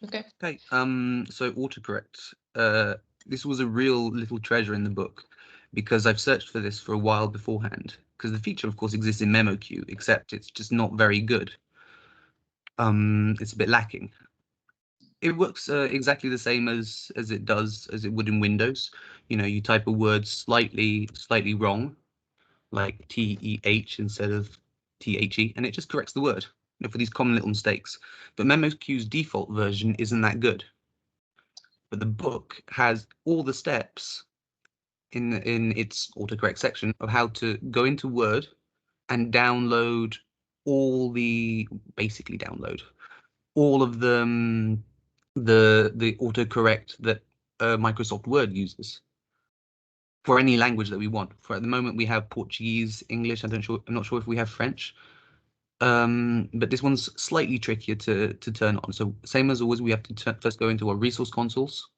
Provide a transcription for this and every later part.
Okay. Okay. So autocorrect. This was a real little treasure in the book because I've searched for this for a while beforehand. Because the feature, of course, exists in memoQ, except it's just not very good. It's a bit lacking. It works exactly the same as it would in Windows. You know, you type a word slightly wrong, like TEH instead of THE, and it just corrects the word, you know, for these common little mistakes. But memoQ's default version isn't that good. But the book has all the steps in its autocorrect section of how to go into Word and download all the basically download all of the autocorrect that Microsoft Word uses for any language that we want. For at the moment, we have Portuguese, English. I'm not sure if we have French. But this one's slightly trickier to turn on. So same as always, we have to first go into our resource consoles,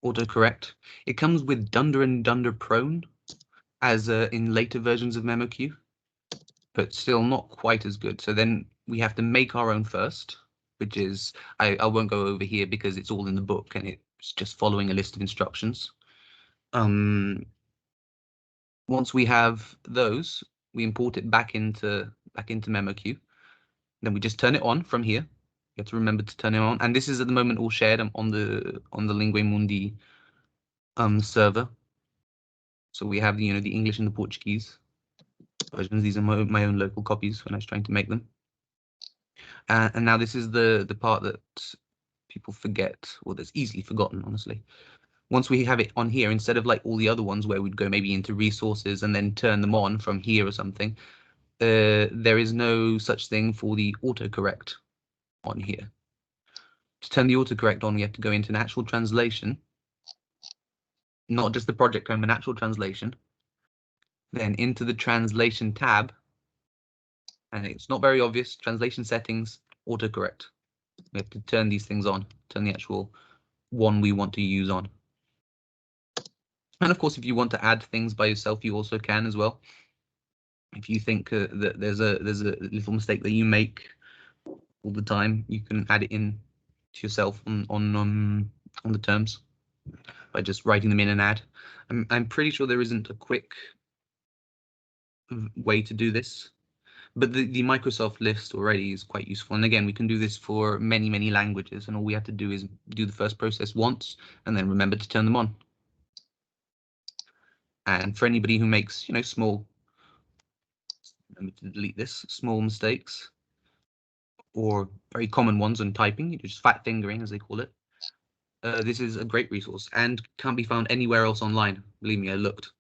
autocorrect. It comes with Dunder and Dunder Prone as in later versions of memoQ, but still not quite as good. So then we have to make our own first, which is I won't go over here because it's all in the book and it's just following a list of instructions. Once we have those, we import it back into memoQ. Then we just turn it on from here. You have to remember to turn it on. And this is at the moment all shared on the Lingua Mundi server. So we have the the English and the Portuguese versions. These are my own local copies when I was trying to make them. And now this is the part that people forget, or that's easily forgotten, honestly. Once we have it on here, instead of like all the other ones where we'd go maybe into resources and then turn them on from here or something, there is no such thing for the autocorrect on here. To turn the autocorrect on, we have to go into natural translation, not just the project home, but natural translation. Then into the translation tab, and it's not very obvious, translation settings, autocorrect. We have to turn these things on, turn the actual one we want to use on. And of course, if you want to add things by yourself, you also can as well. If you think that there's a little mistake that you make all the time, you can add it in to yourself on the terms by just writing them in an add. I'm pretty sure there isn't a quick way to do this, but the Microsoft list already is quite useful. And again, we can do this for many languages, and all we have to do is do the first process once and then remember to turn them on. And for anybody who makes small, remember to delete this, small mistakes or very common ones in typing, just fat fingering as they call it. This is a great resource and can't be found anywhere else online. Believe me, I looked.